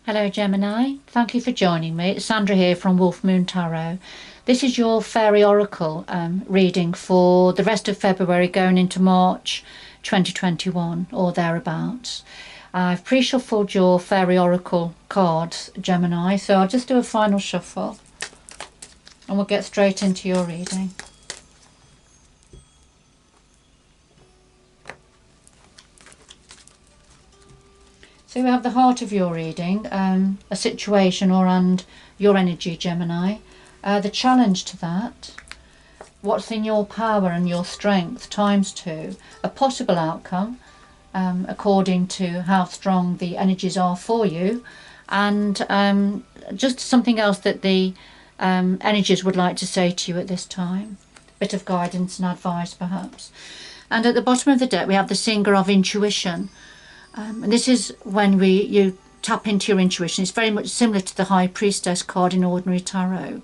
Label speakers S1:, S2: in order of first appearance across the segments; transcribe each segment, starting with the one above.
S1: Hello Gemini, thank you for joining me. It's Sandra here from Wolf Moon Tarot. This is your Fairy Oracle reading for the rest of February going into March 2021 or thereabouts. I've pre-shuffled your Fairy Oracle cards, Gemini, so I'll just do a final shuffle and we'll get straight into your reading. So we have the heart of your reading, a situation and your energy, Gemini. The challenge to that, what's in your power and your strength times 2, a possible outcome according to how strong the energies are for you, and just something else that the energies would like to say to you at this time. Bit of guidance and advice perhaps. And at the bottom of the deck we have the Singer of Intuition. And this is when you tap into your intuition. It's very much similar to the High Priestess card in ordinary tarot.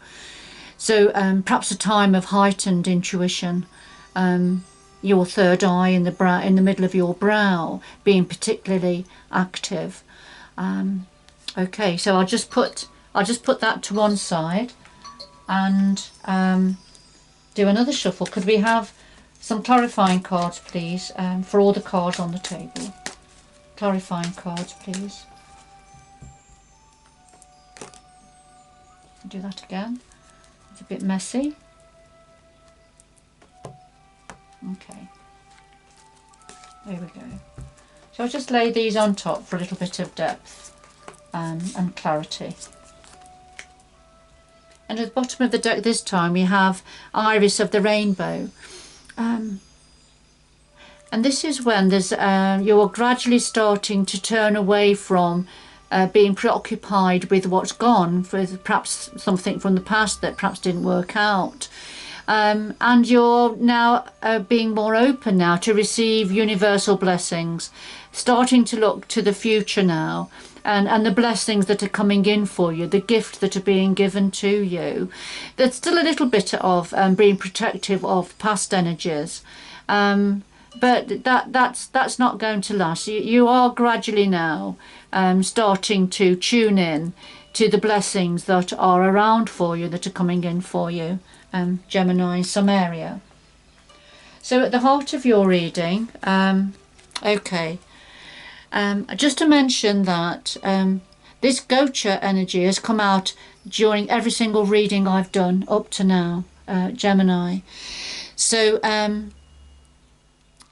S1: So perhaps a time of heightened intuition, your third eye in the middle of your brow being particularly active. Okay, so I'll just put that to one side and do another shuffle. Could we have some clarifying cards, please, for all the cards on the table? Clarifying cards, please. Do that again. It's a bit messy. Okay. There we go. So I'll just lay these on top for a little bit of depth and clarity. And at the bottom of the deck this time we have Iris of the Rainbow. And this is when you're gradually starting to turn away from being preoccupied with what's gone, with perhaps something from the past that perhaps didn't work out. And you're now being more open now to receive universal blessings, starting to look to the future now, and the blessings that are coming in for you, the gifts that are being given to you. There's still a little bit of being protective of past energies. But that's not going to last. You are gradually now starting to tune in to the blessings that are around for you, that are coming in for you, Gemini, in some area. So at the heart of your reading, okay, just to mention that this Gocha energy has come out during every single reading I've done up to now, Gemini.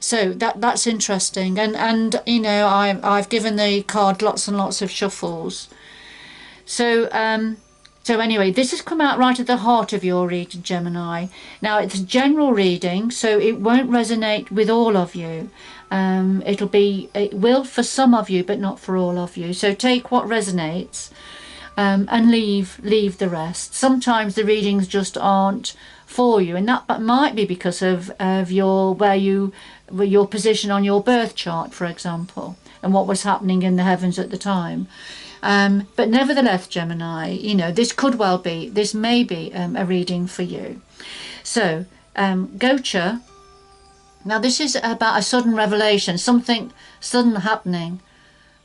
S1: So that's interesting, and you know I've given the card lots and lots of shuffles. So anyway, this has come out right at the heart of your reading, Gemini. Now it's a general reading, so it won't resonate with all of you. It will for some of you, but not for all of you. So take what resonates, and leave the rest. Sometimes the readings just aren't for you, and that might be because of your position on your birth chart, for example, and what was happening in the heavens at the time. But nevertheless, Gemini, you know, this may be a reading for you. So Gocha, now this is about a sudden revelation, something sudden happening,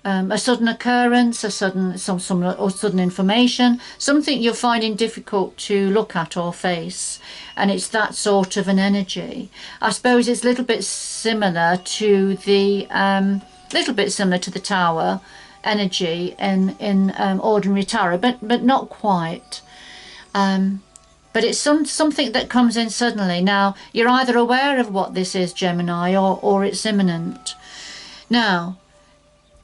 S1: a sudden occurrence, some sudden information, something you're finding difficult to look at or face, and it's that sort of an energy. I suppose it's a little bit similar to the Tower energy in ordinary tarot, but not quite. But it's something that comes in suddenly. Now you're either aware of what this is, Gemini, or it's imminent. Now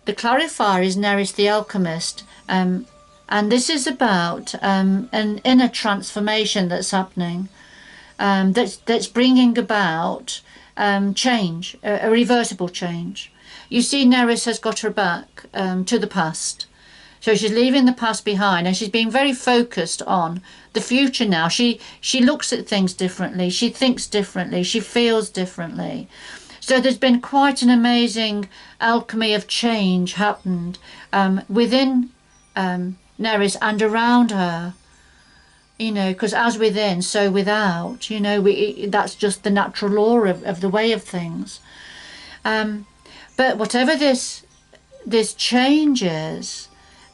S1: the clarifier is Naris the Alchemist, and this is about an inner transformation that's happening, that's bringing about change, a reversible change. You see, Naris has got her back to the past, so she's leaving the past behind, and she's being very focused on the future now. She looks at things differently, she thinks differently, she feels differently. So there's been quite an amazing alchemy of change happened within Naris and around her. You know, because as within, so without. You know, that's just the natural law of the way of things. But whatever this change is,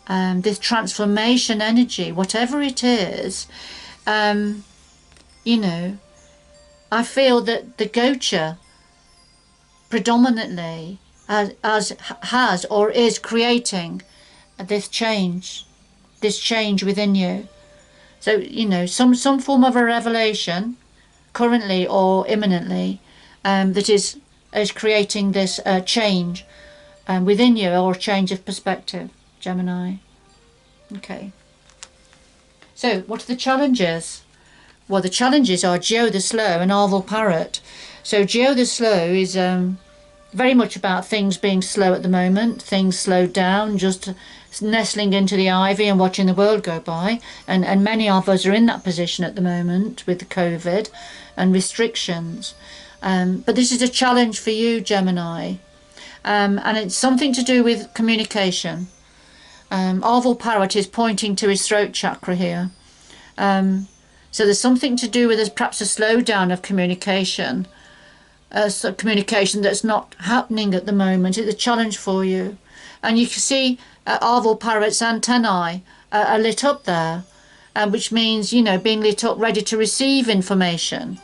S1: this transformation energy, whatever it is, you know, I feel that the Gocha predominantly has or is creating this change within you. So, you know, some form of a revelation, currently or imminently, that is creating this change within you, or a change of perspective, Gemini. Okay. So, what are the challenges? Well, the challenges are Geo the Slow and Arvel Parrot. So, Geo the Slow is very much about things being slow at the moment, things slowed down, just nestling into the ivy and watching the world go by. And many of us are in that position at the moment with the COVID and restrictions. But this is a challenge for you, Gemini. And it's something to do with communication. Arvel Parrot is pointing to his throat chakra here. So there's something to do with perhaps a slowdown of communication. So communication that's not happening at the moment. It's a challenge for you. And you can see Arvel Parrot's antennae are lit up there, which means, you know, being lit up, ready to receive information,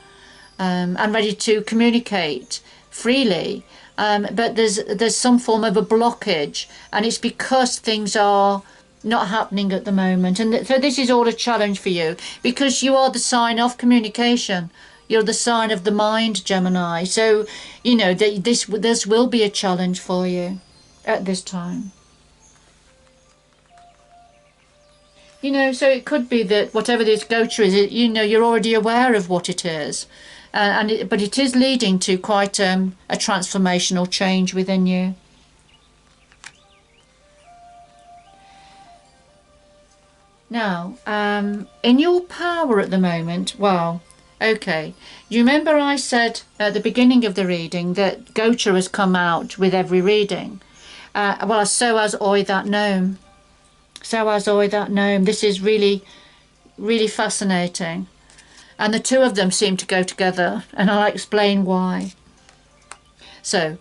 S1: and ready to communicate freely. But there's some form of a blockage, and it's because things are not happening at the moment. And so this is all a challenge for you, because you are the sign of communication. You're the sign of the mind, Gemini. So, you know, this will be a challenge for you at this time. You know, so it could be that whatever this Gocha is, you know, you're already aware of what it is. But it is leading to quite a transformational change within you. Now, in your power at the moment, well, okay, you remember I said at the beginning of the reading that Gocha has come out with every reading. Well, so has Oi That Gnome. So has Oi That Gnome. This is really, really fascinating. And the two of them seem to go together, and I'll explain why. So,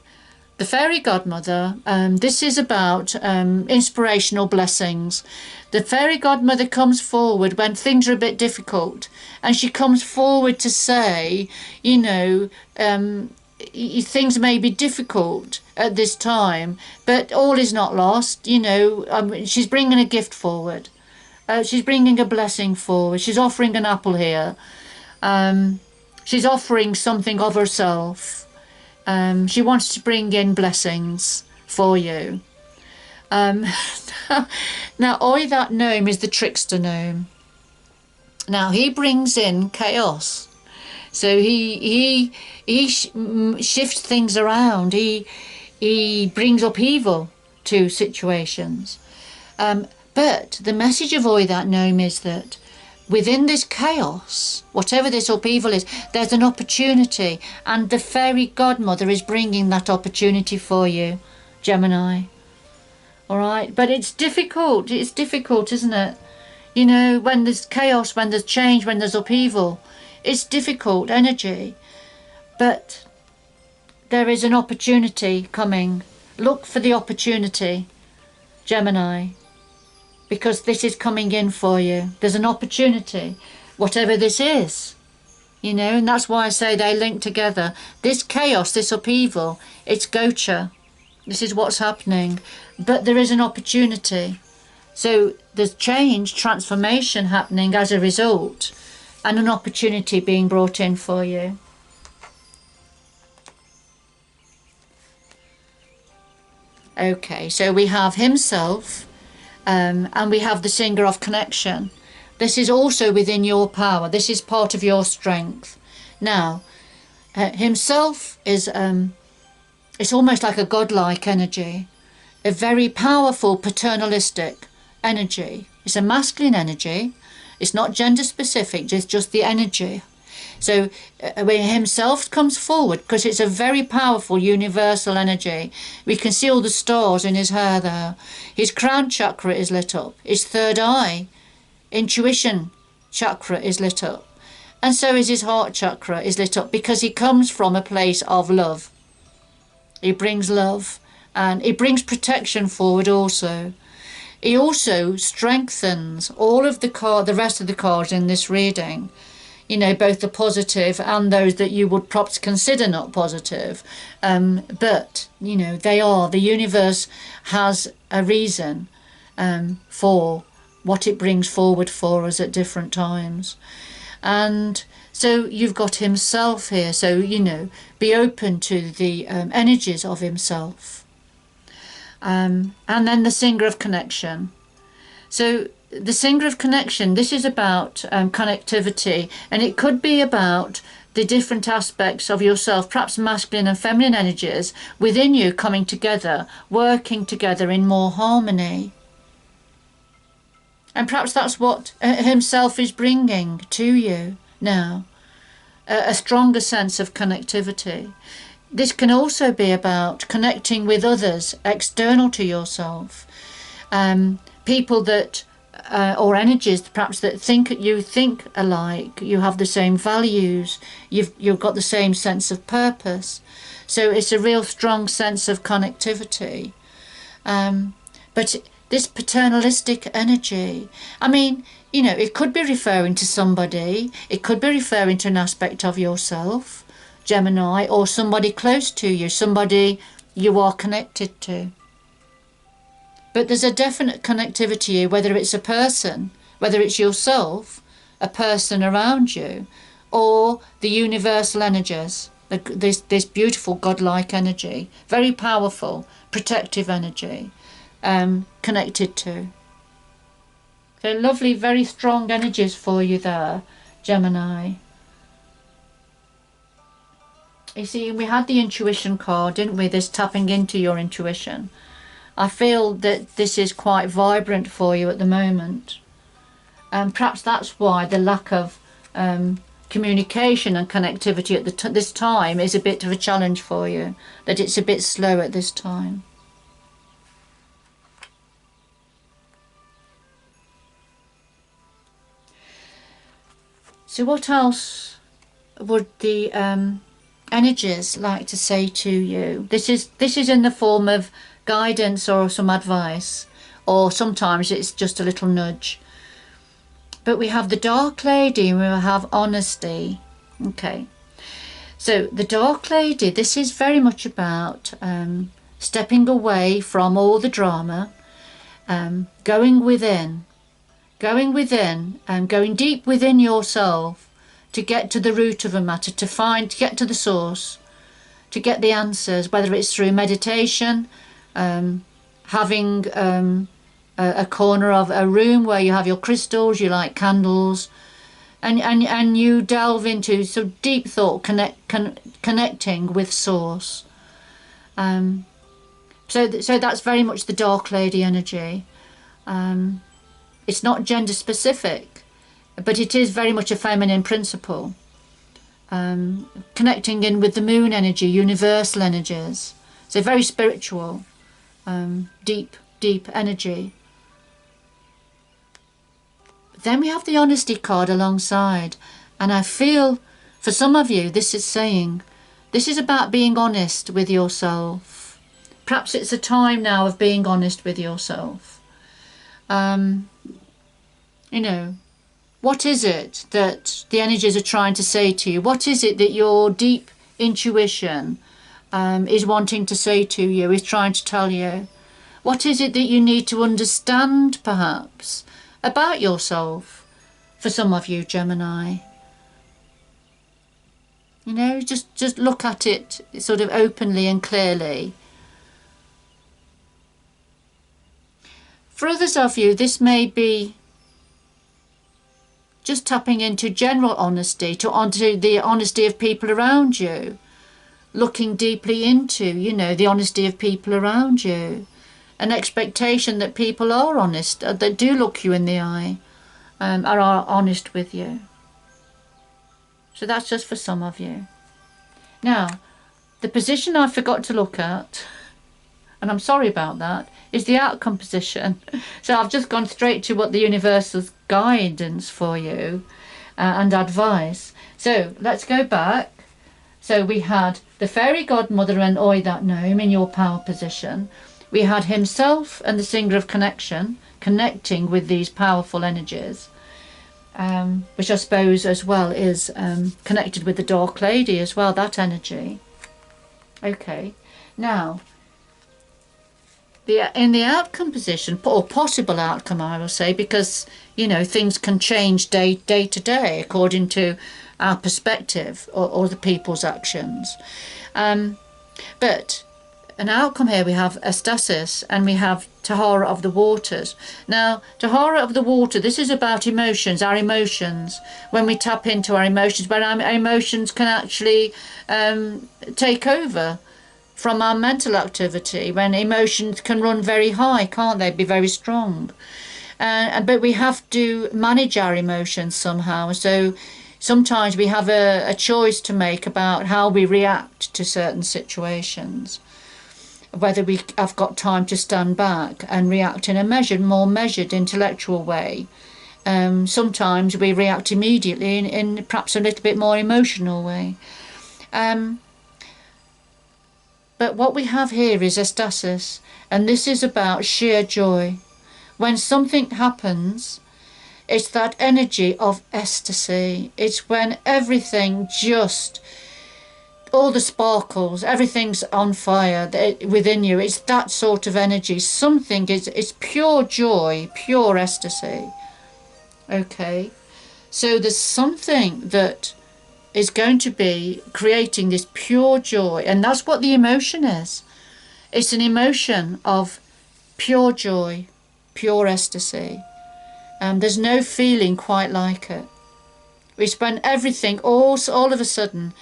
S1: the Fairy Godmother, this is about inspirational blessings. The Fairy Godmother comes forward when things are a bit difficult, and she comes forward to say, you know, things may be difficult at this time, but all is not lost. You know, she's bringing a gift forward. She's bringing a blessing forward. She's offering an apple here. She's offering something of herself. She wants to bring in blessings for you. Now, Oi That Gnome is the trickster gnome. Now, he brings in chaos. So he shifts things around. He brings upheaval to situations. But the message of Oi That Gnome is that within this chaos, whatever this upheaval is, there's an opportunity, and the Fairy Godmother is bringing that opportunity for you, Gemini. All right, but it's difficult, isn't it? You know, when there's chaos, when there's change, when there's upheaval, it's difficult energy. But there is an opportunity coming. Look for the opportunity, Gemini, because this is coming in for you. There's an opportunity, whatever this is, you know, and that's why I say they link together. This chaos, this upheaval, it's Gocha. This is what's happening, but there is an opportunity. So there's change, transformation happening as a result, and an opportunity being brought in for you. Okay, so we have himself, and we have the singer of connection. This is also within your power. This is part of your strength. Now, himself is, it's almost like a godlike energy, a very powerful paternalistic energy. It's a masculine energy. It's not gender specific, it's just the energy. So when himself comes forward, because it's a very powerful universal energy, we can see all the stars in his hair there. His crown chakra is lit up. His third eye, intuition chakra, is lit up. And so is his heart chakra is lit up, because he comes from a place of love. He brings love, and he brings protection forward also. he also strengthens all of the rest of the cards in this reading. You know, both the positive and those that you would perhaps consider not positive. But, you know, the universe has a reason for what it brings forward for us at different times. And so you've got himself here. So, you know, be open to the energies of himself. And then the Singer of Connection. So the Singer of Connection, this is about connectivity, and it could be about the different aspects of yourself, perhaps masculine and feminine energies within you coming together, working together in more harmony. And perhaps that's what himself is bringing to you now, a stronger sense of connectivity. This can also be about connecting with others external to yourself, people that or energies perhaps that you think alike, you have the same values, you've got the same sense of purpose. So it's a real strong sense of connectivity. But this paternalistic energy, I mean, you know, it could be referring to somebody, it could be referring to an aspect of yourself, Gemini, or somebody close to you, somebody you are connected to. But there's a definite connectivity here, whether it's a person, whether it's yourself, a person around you, or the universal energies, this beautiful godlike energy, very powerful, protective energy, connected to. So lovely, very strong energies for you there, Gemini. You see, we had the intuition card, didn't we? This tapping into your intuition. I feel that this is quite vibrant for you at the moment. And perhaps that's why the lack of communication and connectivity at this time is a bit of a challenge for you, that it's a bit slow at this time. So what else would the energies like to say to you? This is in the form of guidance or some advice, or sometimes it's just a little nudge. But we have the Dark Lady and we have honesty. Okay, so the Dark Lady, this is very much about stepping away from all the drama, going within and going deep within yourself to get to the root of a matter, to get to the source, to get the answers, whether it's through meditation, having a corner of a room where you have your crystals, you light candles, and you delve into sort of deep thought, connecting with source. So that's very much the Dark Lady energy. It's not gender specific, but it is very much a feminine principle. Connecting in with the moon energy, universal energies. So very spiritual, deep energy. Then we have the honesty card alongside, and I feel for some of you this is saying this is about being honest with yourself. Perhaps it's a time now of being honest with yourself. You know, what is it that the energies are trying to say to you? What is it that your deep intuition is wanting to say to you, is trying to tell you? What is it that you need to understand, perhaps, about yourself, for some of you, Gemini? You know, just look at it sort of openly and clearly. For others of you, this may be just tapping into general honesty, onto the honesty of people around you, looking deeply into, you know, the honesty of people around you, an expectation that people are honest, that do look you in the eye, are honest with you. So that's just for some of you. Now, the position I forgot to look at, and I'm sorry about that, is the outcome position. So I've just gone straight to what the universal's guidance for you and advice. So let's go back. So we had the Fairy Godmother and Oi That Gnome in your power position. we had himself and the Singer of Connection connecting with these powerful energies, which I suppose as well is connected with the Dark Lady as well, that energy. Okay, now in the outcome position, or possible outcome I will say, because you know things can change day to day according to our perspective or the people's actions, but an outcome here we have Estasis and we have Tahara of the Waters. Now Tahara of the Water, this is about emotions, our emotions, when we tap into our emotions, but our emotions can actually take over from our mental activity, when emotions can run very high, can't they, be very strong, but we have to manage our emotions somehow. So sometimes we have a choice to make about how we react to certain situations, whether we have got time to stand back and react in a more measured intellectual way. Sometimes we react immediately in perhaps a little bit more emotional way. But what we have here is estasis, and this is about sheer joy. When something happens, it's that energy of ecstasy. It's when everything just, all the sparkles, everything's on fire within you. It's that sort of energy. Something is pure joy, pure ecstasy. Okay, so there's something that is going to be creating this pure joy, and that's what the emotion is. It's an emotion of pure joy, pure ecstasy. There's no feeling quite like it. It's when everything all of a sudden,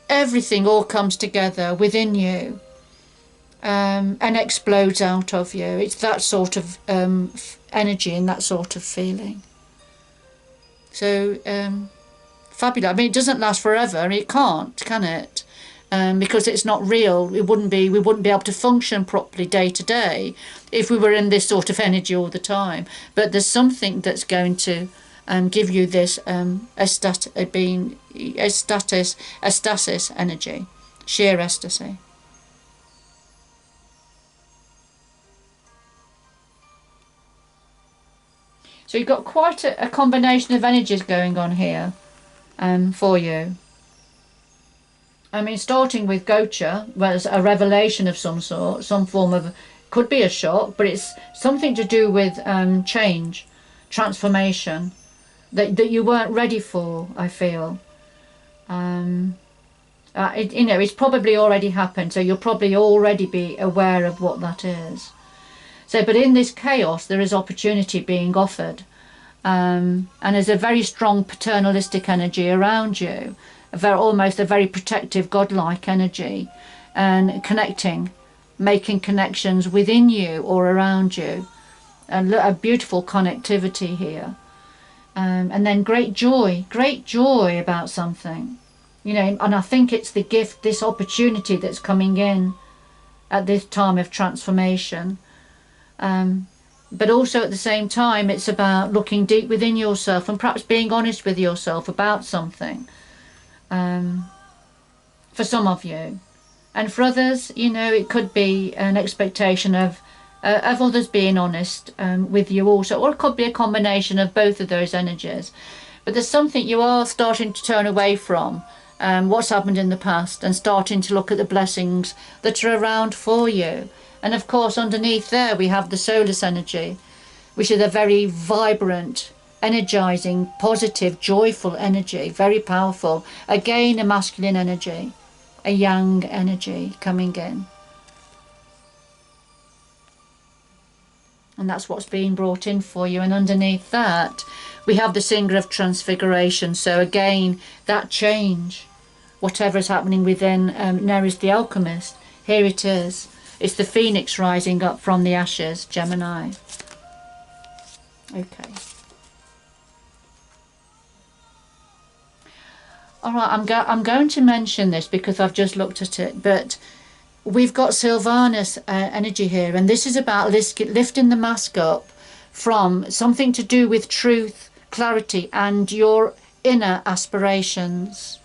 S1: everything all comes together within you, and explodes out of you. It's that sort of energy and that sort of feeling. So fabulous. I mean, it doesn't last forever. It can't, can it? Because it's not real. We wouldn't be able to function properly day to day if we were in this sort of energy all the time. But there's something that's going to give you this estasis energy, sheer ecstasy. So you've got quite a combination of energies going on here for you. I mean, starting with Gocha was a revelation of some sort, some form of, could be a shock, but it's something to do with change, transformation, that you weren't ready for, I feel. It's probably already happened, so you'll probably already be aware of what that is. So, but in this chaos, there is opportunity being offered. And there's a very strong paternalistic energy around you, almost a very protective, godlike energy, and making connections within you or around you, and a beautiful connectivity here. And then great joy about something, and I think it's the gift, this opportunity that's coming in at this time of transformation. But also at the same time, it's about looking deep within yourself and perhaps being honest with yourself about something, for some of you. And for others, it could be an expectation of others being honest with you also, or it could be a combination of both of those energies. But there's something you are starting to turn away from, what's happened in the past, and starting to look at the blessings that are around for you. And of course, underneath there, we have the Solus energy, which is a very vibrant, energizing, positive, joyful energy, very powerful. Again, a masculine energy, a yang energy coming in. And that's what's being brought in for you. And underneath that, we have the Singer of Transfiguration. So again, that change, whatever is happening within Naris the Alchemist, here it is. It's the phoenix rising up from the ashes, Gemini. Okay. All right, I'm going to mention this because I've just looked at it, but we've got Sylvanus energy here, and this is about lifting the mask up from something to do with truth, clarity, and your inner aspirations.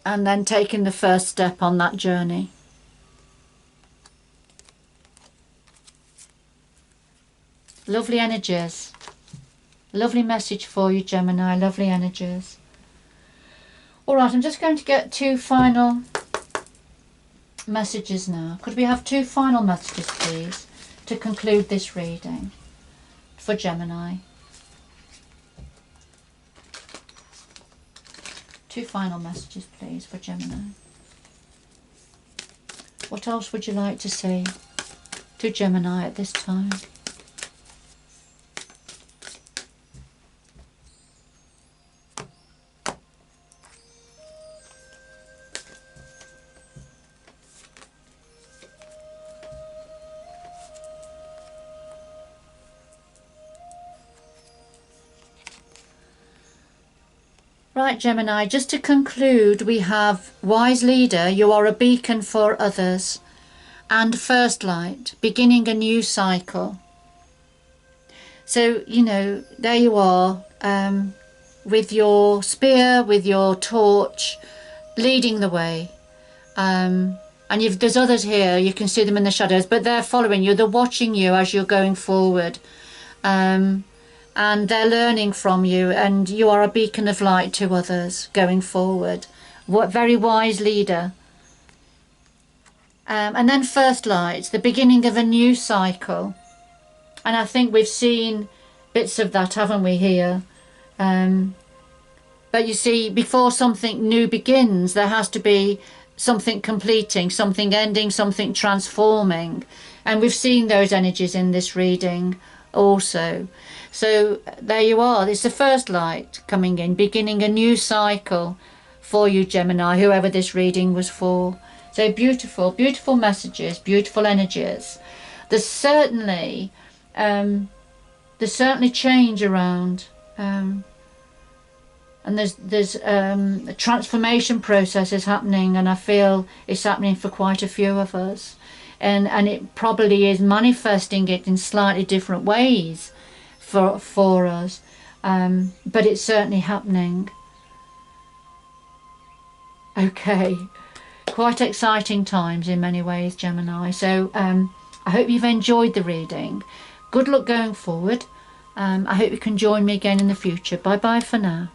S1: And then taking the first step on that journey. Lovely energies. Lovely message for you, Gemini. Lovely energies. All right, I'm just going to get 2 final messages now. Could we have 2 final messages, please, to conclude this reading for Gemini? 2 final messages, please, for Gemini. What else would you like to say to Gemini at this time? Right, Gemini, just to conclude, we have wise leader, you are a beacon for others, and first light, beginning a new cycle. So, you know, there you are, with your spear, with your torch, leading the way. And there's others here, you can see them in the shadows, but they're following you, they're watching you as you're going forward. And they're learning from you, and you are a beacon of light to others going forward. What very wise leader. And then first light, the beginning of a new cycle. And I think we've seen bits of that, haven't we, here? But you see, before something new begins, there has to be something completing, something ending, something transforming. And we've seen those energies in this reading also. So there you are, it's the first light coming in, beginning a new cycle for you, Gemini, whoever this reading was for. So beautiful, beautiful messages, beautiful energies. There's certainly change around, and there's a transformation process is happening, and I feel it's happening for quite a few of us, and it probably is manifesting it in slightly different ways for us, but it's certainly happening. Okay, quite exciting times in many ways, Gemini. So I hope you've enjoyed the reading. Good luck going forward. I hope you can join me again in the future. Bye bye for now.